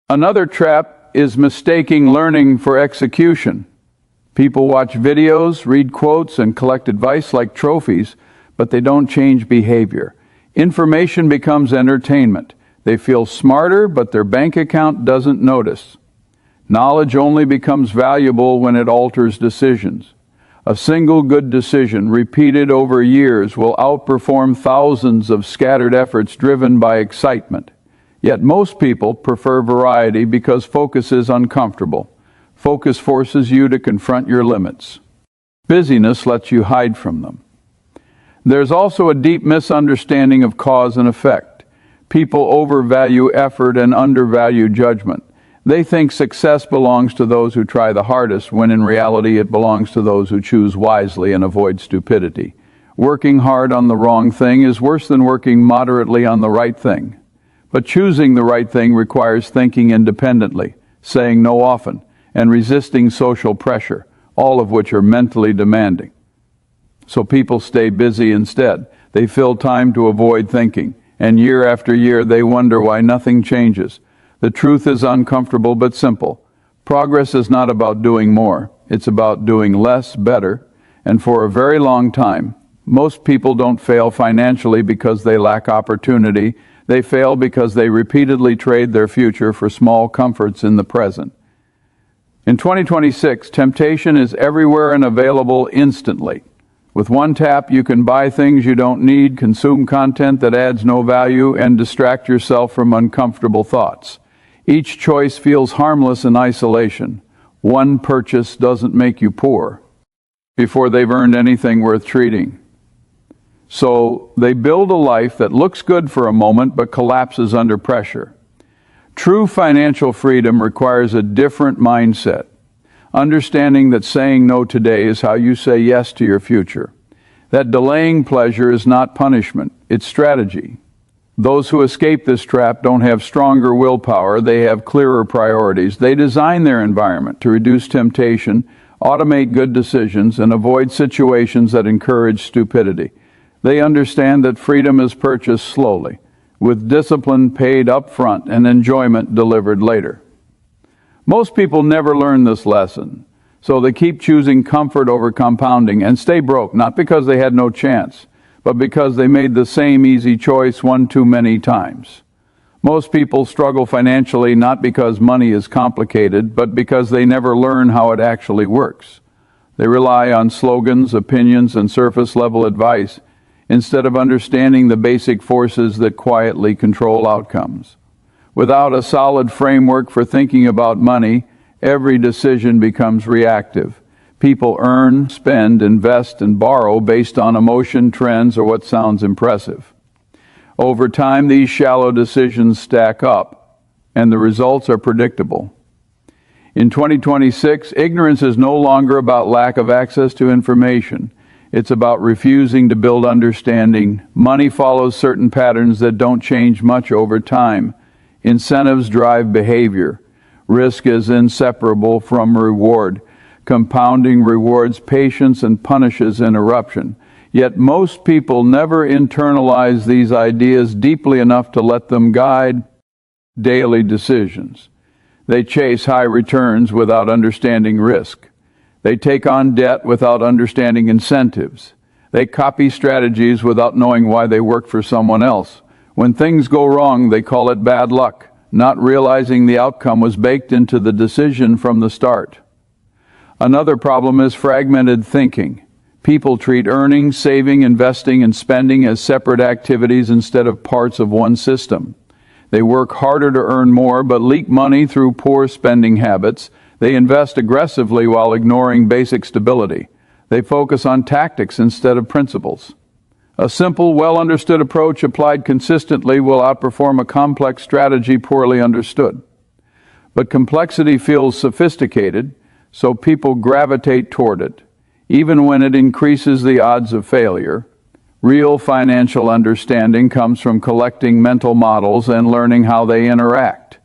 Another trap is mistaking learning for execution. People watch videos, read quotes, and collect advice like trophies, but they don't change behavior. Information becomes entertainment. They feel smarter, but their bank account doesn't notice. Knowledge only becomes valuable when it alters decisions. A single good decision repeated over years will outperform thousands of scattered efforts driven by excitement. Yet most people prefer variety because focus is uncomfortable. Focus forces you to confront your limits. Busyness lets you hide from them. There's also a deep misunderstanding of cause and effect. People overvalue effort and undervalue judgment. They think success belongs to those who try the hardest, when in reality it belongs to those who choose wisely and avoid stupidity. Working hard on the wrong thing is worse than working moderately on the right thing. But choosing the right thing requires thinking independently, saying no often, and resisting social pressure, all of which are mentally demanding. So people stay busy instead. They fill time to avoid thinking, and year after year they wonder why nothing changes. The truth is uncomfortable but simple. Progress is not about doing more. It's about doing less better. And for a very long time, most people don't fail financially because they lack opportunity. They fail because they repeatedly trade their future for small comforts in the present. In 2026, temptation is everywhere and available instantly. With one tap, you can buy things you don't need, consume content that adds no value, and distract yourself from uncomfortable thoughts. Each choice feels harmless in isolation. One purchase doesn't make you poor before they've earned anything worth treating. So they build a life that looks good for a moment but collapses under pressure. True financial freedom requires a different mindset, understanding that saying no today is how you say yes to your future. That delaying pleasure is not punishment, it's strategy. Those who escape this trap don't have stronger willpower, they have clearer priorities. They design their environment to reduce temptation, automate good decisions, and avoid situations that encourage stupidity. They understand that freedom is purchased slowly, with discipline paid up front and enjoyment delivered later. Most people never learn this lesson, so they keep choosing comfort over compounding and stay broke, not because they had no chance, but because they made the same easy choice one too many times. Most people struggle financially not because money is complicated, but because they never learn how it actually works. They rely on slogans, opinions, and surface-level advice instead of understanding the basic forces that quietly control outcomes. Without a solid framework for thinking about money, every decision becomes reactive. People earn, spend, invest, and borrow based on emotion, trends, or what sounds impressive. Over time, these shallow decisions stack up, and the results are predictable. In 2026, ignorance is no longer about lack of access to information. It's about refusing to build understanding. Money follows certain patterns that don't change much over time. Incentives drive behavior. Risk is inseparable from reward. Compounding rewards patience and punishes interruption. Yet most people never internalize these ideas deeply enough to let them guide daily decisions. They chase high returns without understanding risk. They take on debt without understanding incentives. They copy strategies without knowing why they work for someone else. When things go wrong, they call it bad luck, not realizing the outcome was baked into the decision from the start. Another problem is fragmented thinking. People treat earning, saving, investing, and spending as separate activities instead of parts of one system. They work harder to earn more, but leak money through poor spending habits. They invest aggressively while ignoring basic stability. They focus on tactics instead of principles. A simple, well-understood approach applied consistently will outperform a complex strategy poorly understood. But complexity feels sophisticated, so people gravitate toward it, even when it increases the odds of failure. Real financial understanding comes from collecting mental models and learning how they interact.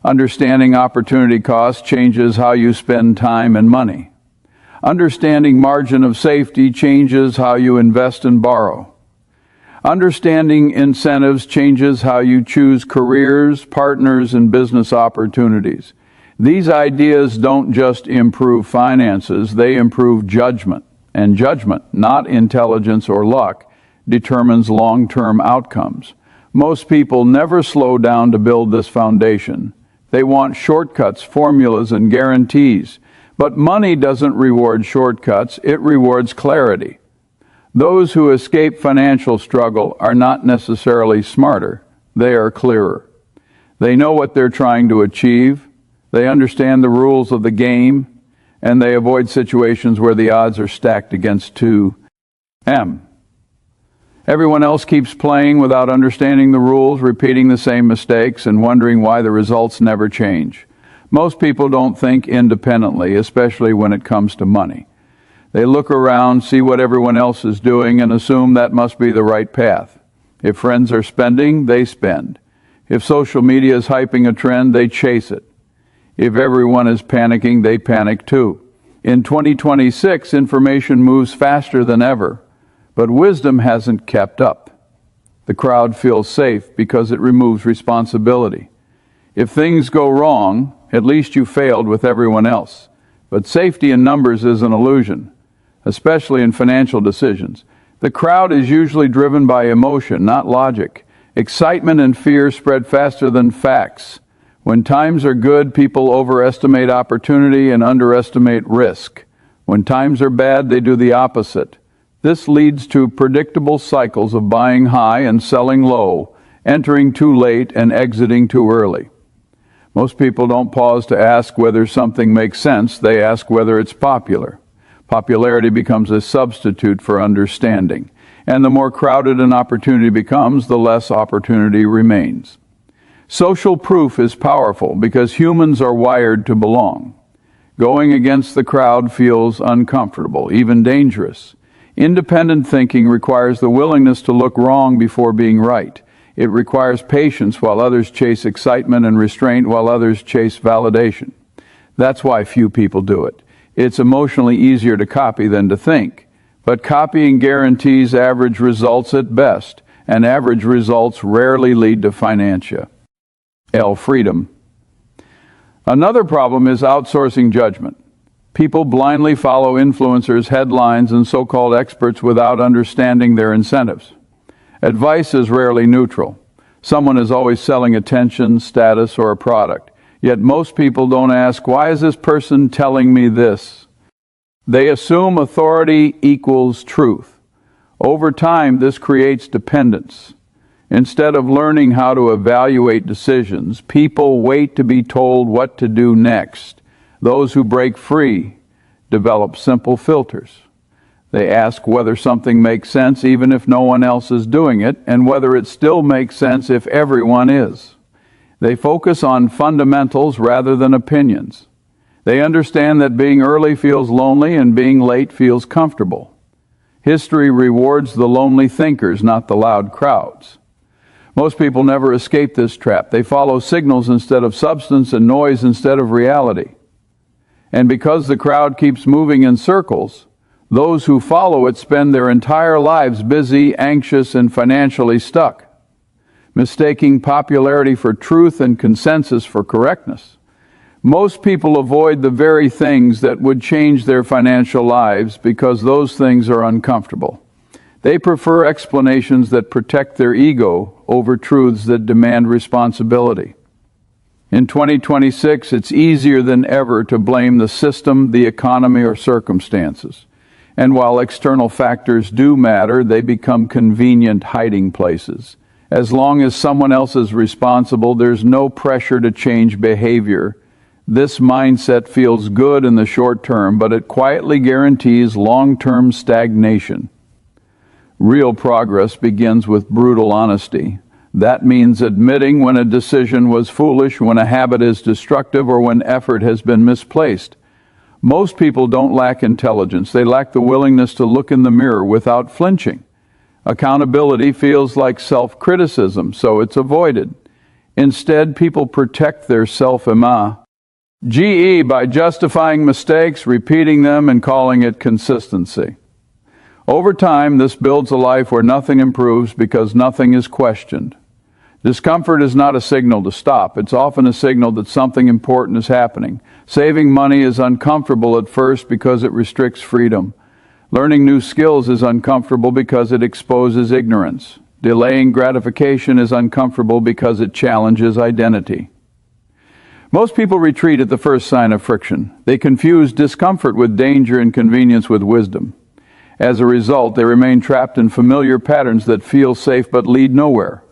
Understanding opportunity cost changes how you spend time and money. Understanding margin of safety changes how you invest and borrow. Understanding incentives changes how you choose careers, partners, and business opportunities. These ideas don't just improve finances, they improve judgment. And judgment, not intelligence or luck, determines long-term outcomes. Most people never slow down to build this foundation. They want shortcuts, formulas, and guarantees. But money doesn't reward shortcuts, it rewards clarity. Those who escape financial struggle are not necessarily smarter, they are clearer. They know what they're trying to achieve, they understand the rules of the game, and they avoid situations where the odds are stacked against them. Everyone else keeps playing without understanding the rules, repeating the same mistakes, and wondering why the results never change. Most people don't think independently, especially when it comes to money. They look around, see what everyone else is doing, and assume that must be the right path. If friends are spending, they spend. If social media is hyping a trend, they chase it. If everyone is panicking, they panic too. In 2026, information moves faster than ever, but wisdom hasn't kept up. The crowd feels safe because it removes responsibility. If things go wrong, at least you failed with everyone else. But safety in numbers is an illusion, especially in financial decisions. The crowd is usually driven by emotion, not logic. Excitement and fear spread faster than facts. When times are good, people overestimate opportunity and underestimate risk. When times are bad, they do the opposite. This leads to predictable cycles of buying high and selling low, entering too late and exiting too early. Most people don't pause to ask whether something makes sense, they ask whether it's popular. Popularity becomes a substitute for understanding, and the more crowded an opportunity becomes, the less opportunity remains. Social proof is powerful because humans are wired to belong. Going against the crowd feels uncomfortable, even dangerous. Independent thinking requires the willingness to look wrong before being right. It requires patience while others chase excitement and restraint while others chase validation. That's why few people do it. It's emotionally easier to copy than to think. But copying guarantees average results at best, and average results rarely lead to financial freedom. Another problem is outsourcing judgment. People blindly follow influencers, headlines, and so-called experts without understanding their incentives. Advice is rarely neutral. Someone is always selling attention, status, or a product. Yet most people don't ask, why is this person telling me this? They assume authority equals truth. Over time, this creates dependence. Instead of learning how to evaluate decisions, people wait to be told what to do next. Those who break free develop simple filters. They ask whether something makes sense even if no one else is doing it, and whether it still makes sense if everyone is. They focus on fundamentals rather than opinions. They understand that being early feels lonely and being late feels comfortable. History rewards the lonely thinkers, not the loud crowds. Most people never escape this trap. They follow signals instead of substance and noise instead of reality. And because the crowd keeps moving in circles, those who follow it spend their entire lives busy, anxious, and financially stuck, mistaking popularity for truth and consensus for correctness. Most people avoid the very things that would change their financial lives because those things are uncomfortable. They prefer explanations that protect their ego over truths that demand responsibility. In 2026, it's easier than ever to blame the system, the economy, or circumstances. And while external factors do matter, they become convenient hiding places. As long as someone else is responsible, there's no pressure to change behavior. This mindset feels good in the short term, but it quietly guarantees long-term stagnation. Real progress begins with brutal honesty. That means admitting when a decision was foolish, when a habit is destructive, or when effort has been misplaced. Most people don't lack intelligence. They lack the willingness to look in the mirror without flinching. Accountability feels like self-criticism, so it's avoided. Instead, people protect their self-image by justifying mistakes, repeating them, and calling it consistency. Over time, this builds a life where nothing improves because nothing is questioned. Discomfort is not a signal to stop. It's often a signal that something important is happening. Saving money is uncomfortable at first because it restricts freedom. Learning new skills is uncomfortable because it exposes ignorance. Delaying gratification is uncomfortable because it challenges identity. Most people retreat at the first sign of friction. They confuse discomfort with danger and convenience with wisdom. As a result, they remain trapped in familiar patterns that feel safe but lead nowhere.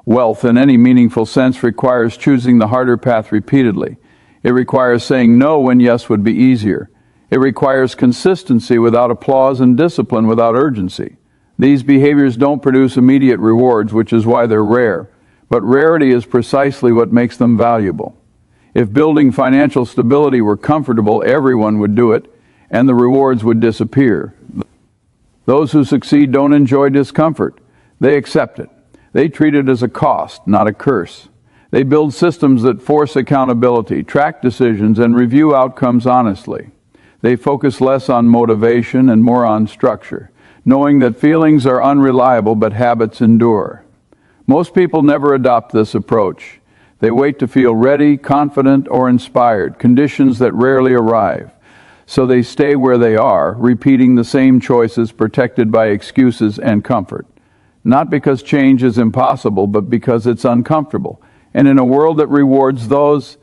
Wealth, in any meaningful sense, requires choosing the harder path repeatedly. It requires saying no when yes would be easier. It requires consistency without applause and discipline without urgency. These behaviors don't produce immediate rewards, which is why they're rare. But rarity is precisely what makes them valuable. If building financial stability were comfortable, everyone would do it, and the rewards would disappear. Those who succeed don't enjoy discomfort. They accept it. They treat it as a cost, not a curse. They build systems that force accountability, track decisions, and review outcomes honestly. They focus less on motivation and more on structure, knowing that feelings are unreliable but habits endure. Most people never adopt this approach. They wait to feel ready, confident, or inspired, conditions that rarely arrive. So they stay where they are, repeating the same choices protected by excuses and comfort. Not because change is impossible, but because it's uncomfortable. And in a world that rewards those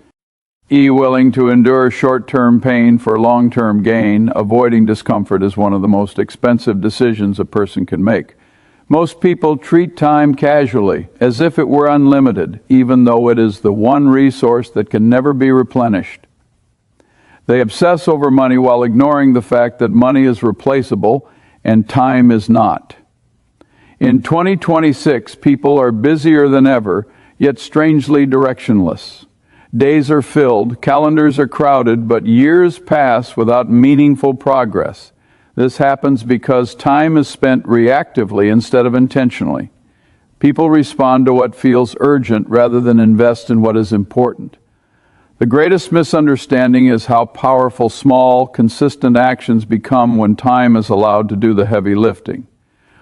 willing to endure short-term pain for long-term gain, avoiding discomfort is one of the most expensive decisions a person can make. Most people treat time casually, as if it were unlimited, even though it is the one resource that can never be replenished. They obsess over money while ignoring the fact that money is replaceable and time is not. In 2026, people are busier than ever, yet strangely directionless. Days are filled, calendars are crowded, but years pass without meaningful progress. This happens because time is spent reactively instead of intentionally. People respond to what feels urgent rather than invest in what is important. The greatest misunderstanding is how powerful small, consistent actions become when time is allowed to do the heavy lifting.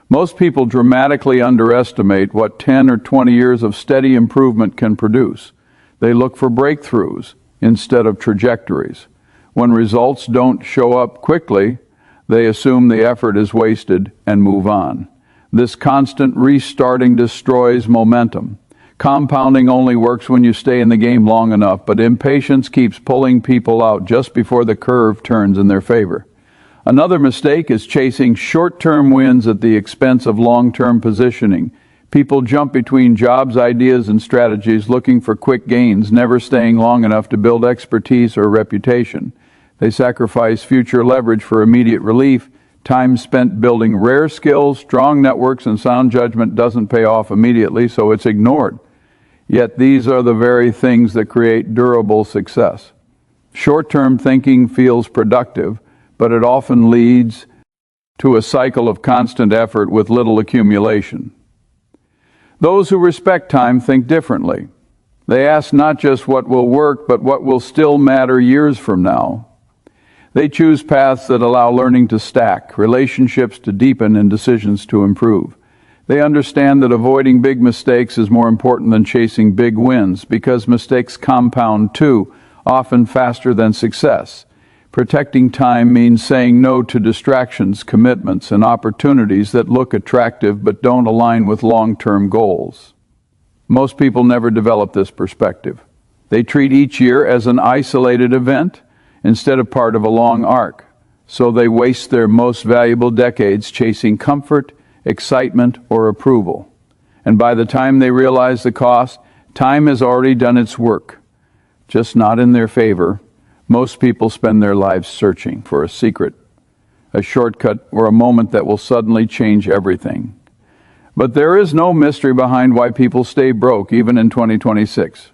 Most people dramatically underestimate what 10 or 20 years of steady improvement can produce. They look for breakthroughs instead of trajectories. When results don't show up quickly, they assume the effort is wasted and move on. This constant restarting destroys momentum. Compounding only works when you stay in the game long enough, but impatience keeps pulling people out just before the curve turns in their favor. Another mistake is chasing short-term wins at the expense of long-term positioning. People jump between jobs, ideas, and strategies looking for quick gains, never staying long enough to build expertise or reputation. They sacrifice future leverage for immediate relief. Time spent building rare skills, strong networks, and sound judgment doesn't pay off immediately, so it's ignored. Yet these are the very things that create durable success. Short-term thinking feels productive, but it often leads to a cycle of constant effort with little accumulation. Those who respect time think differently. They ask not just what will work, but what will still matter years from now. They choose paths that allow learning to stack, relationships to deepen, and decisions to improve. They understand that avoiding big mistakes is more important than chasing big wins, because mistakes compound too, often faster than success. Protecting time means saying no to distractions, commitments, and opportunities that look attractive but don't align with long-term goals. Most people never develop this perspective. They treat each year as an isolated event instead of part of a long arc. So they waste their most valuable decades chasing comfort, excitement, or approval. And by the time they realize the cost, time has already done its work, just not in their favor. Most people spend their lives searching for a secret, a shortcut, or a moment that will suddenly change everything. But there is no mystery behind why people stay broke even in 2026.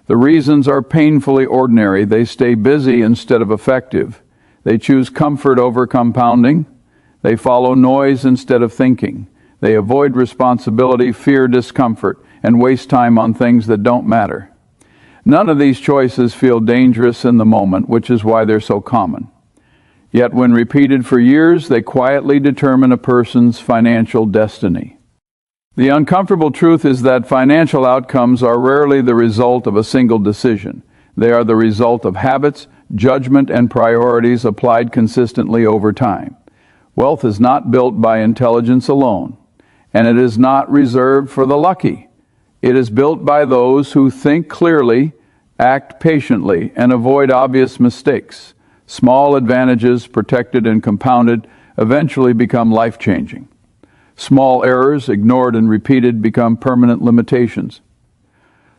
The reasons are painfully ordinary. They stay busy instead of effective. They choose comfort over compounding. They follow noise instead of thinking. They avoid responsibility, fear discomfort, and waste time on things that don't matter. None of these choices feel dangerous in the moment, which is why they're so common. Yet when repeated for years, they quietly determine a person's financial destiny. The uncomfortable truth is that financial outcomes are rarely the result of a single decision. They are the result of habits, judgment, and priorities applied consistently over time. Wealth is not built by intelligence alone, and it is not reserved for the lucky. It is built by those who think clearly, act patiently, and avoid obvious mistakes. Small advantages, protected and compounded, eventually become life-changing. Small errors, ignored and repeated, become permanent limitations.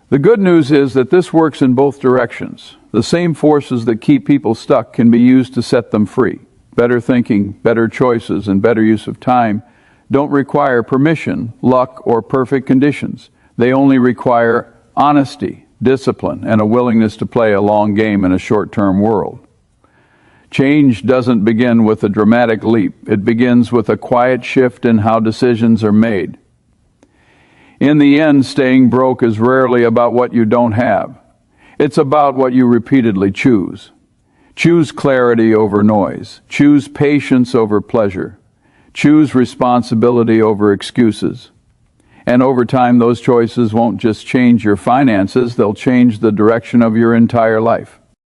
The good news is that this works in both directions. The same forces that keep people stuck can be used to set them free. Better thinking, better choices, and better use of time don't require permission, luck, or perfect conditions. They only require honesty, discipline, and a willingness to play a long game in a short-term world. Change doesn't begin with a dramatic leap. It begins with a quiet shift in how decisions are made. In the end, staying broke is rarely about what you don't have. It's about what you repeatedly choose. Choose clarity over noise. Choose patience over pleasure. Choose responsibility over excuses. And over time, those choices won't just change your finances, they'll change the direction of your entire life.